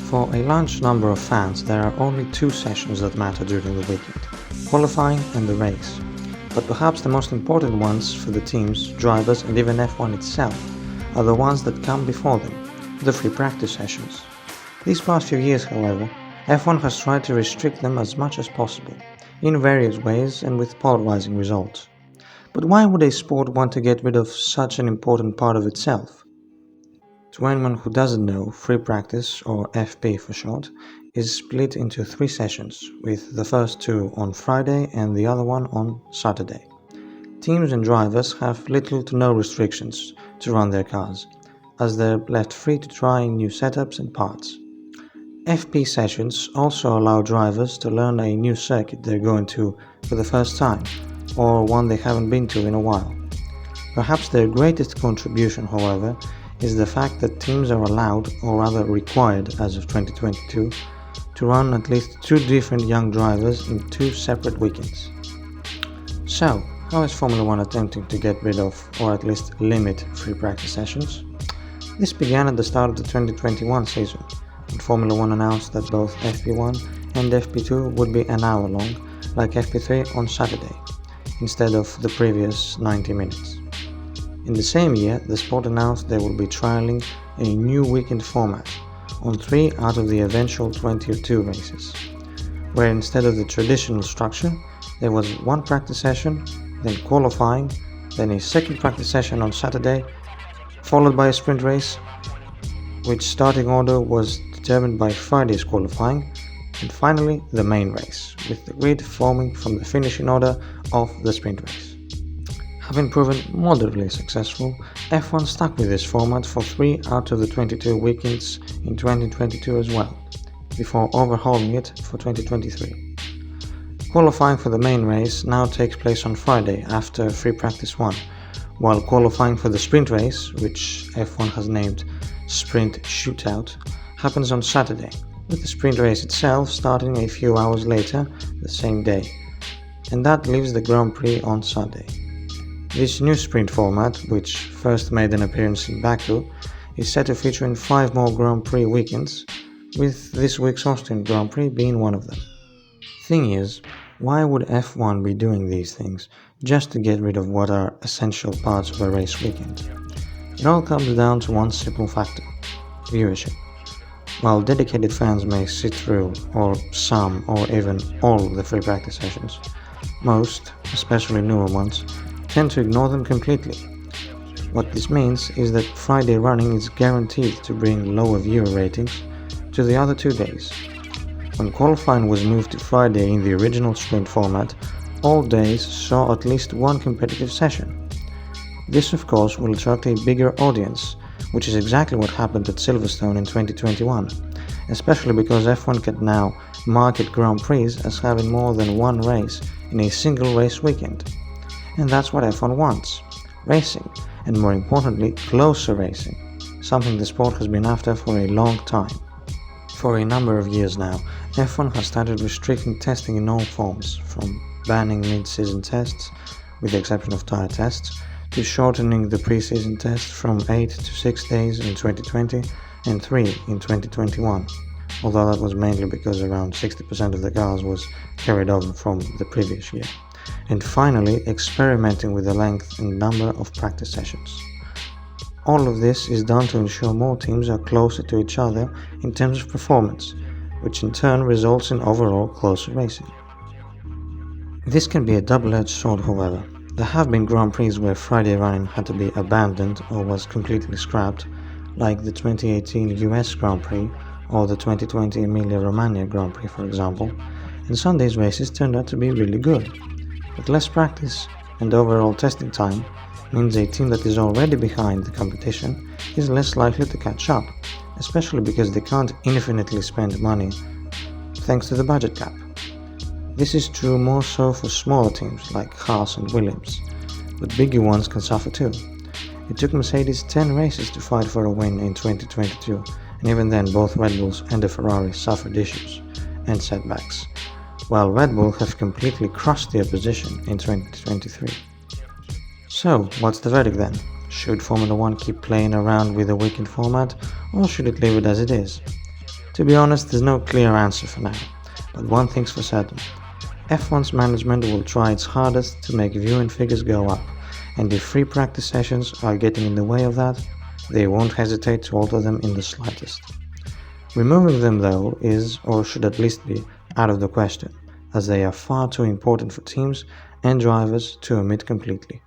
For a large number of fans, there are only two sessions that matter during the weekend: qualifying and the race. But perhaps the most important ones for the teams, drivers and even F1 itself are the ones that come before them, the free practice sessions. These past few years, however, F1 has tried to restrict them as much as possible, in various ways and with polarizing results. But why would a sport want to get rid of such an important part of itself? To anyone who doesn't know, free practice, or FP for short, is split into three sessions, with the first two on Friday and the other one on Saturday. Teams and drivers have little to no restrictions to run their cars, as they're left free to try new setups and parts. FP sessions also allow drivers to learn a new circuit they're going to for the first time, or one they haven't been to in a while. Perhaps their greatest contribution, however, is the fact that teams are allowed, or rather required as of 2022, to run at least two different young drivers in two separate weekends. So, how is Formula 1 attempting to get rid of, or at least limit, free practice sessions? This began at the start of the 2021 season, when Formula 1 announced that both FP1 and FP2 would be an hour long, like FP3 on Saturday, instead of the previous 90 minutes. In the same year, the sport announced they will be trialling a new weekend format on 3 out of the eventual 22 races, where instead of the traditional structure, there was one practice session, then qualifying, then a second practice session on Saturday, followed by a sprint race, which starting order was determined by Friday's qualifying, and finally the main race, with the grid forming from the finishing order of the sprint race. Having proven moderately successful, F1 stuck with this format for 3 out of the 22 weekends in 2022 as well, before overhauling it for 2023. Qualifying for the main race now takes place on Friday after free practice 1, while qualifying for the sprint race, which F1 has named Sprint Shootout, happens on Saturday, with the sprint race itself starting a few hours later the same day, and that leaves the Grand Prix on Sunday. This new sprint format, which first made an appearance in Baku, is set to feature in 5 more Grand Prix weekends, with this week's Austrian Grand Prix being one of them. Thing is, why would F1 be doing these things just to get rid of what are essential parts of a race weekend? It all comes down to one simple factor: viewership. While dedicated fans may sit through, or some, or even all of the free practice sessions, most, especially newer ones, tend to ignore them completely. What this means is that Friday running is guaranteed to bring lower viewer ratings to the other 2 days. When qualifying was moved to Friday in the original sprint format, all days saw at least one competitive session. This of course will attract a bigger audience, which is exactly what happened at Silverstone in 2021, especially because F1 can now market Grand Prix as having more than one race in a single race weekend. And that's what F1 wants: racing, and more importantly, closer racing, something the sport has been after for a long time. For a number of years now, F1 has started restricting testing in all forms, from banning mid-season tests, with the exception of tyre tests, to shortening the pre-season test from 8 to 6 days in 2020 and 3 in 2021, although that was mainly because around 60% of the cars was carried over from the previous year. And finally, experimenting with the length and number of practice sessions. All of this is done to ensure more teams are closer to each other in terms of performance, which in turn results in overall closer racing. This can be a double-edged sword, however. There have been Grand Prix where Friday running had to be abandoned or was completely scrapped, like the 2018 US Grand Prix or the 2020 Emilia-Romagna Grand Prix, for example, and Sunday's races turned out to be really good. But less practice and overall testing time means a team that is already behind the competition is less likely to catch up, especially because they can't infinitely spend money thanks to the budget cap. This is true more so for smaller teams like Haas and Williams, but bigger ones can suffer too. It took Mercedes 10 races to fight for a win in 2022, and even then both Red Bulls and the Ferrari suffered issues and setbacks, while Red Bull have completely crushed the opposition in 2023. So, what's the verdict then? Should Formula 1 keep playing around with the weekend format, or should it leave it as it is? To be honest, there's no clear answer for now, but one thing's for certain. F1's management will try its hardest to make viewing figures go up, and if free practice sessions are getting in the way of that, they won't hesitate to alter them in the slightest. Removing them, though, is, or should at least be, out of the question, as they are far too important for teams and drivers to omit completely.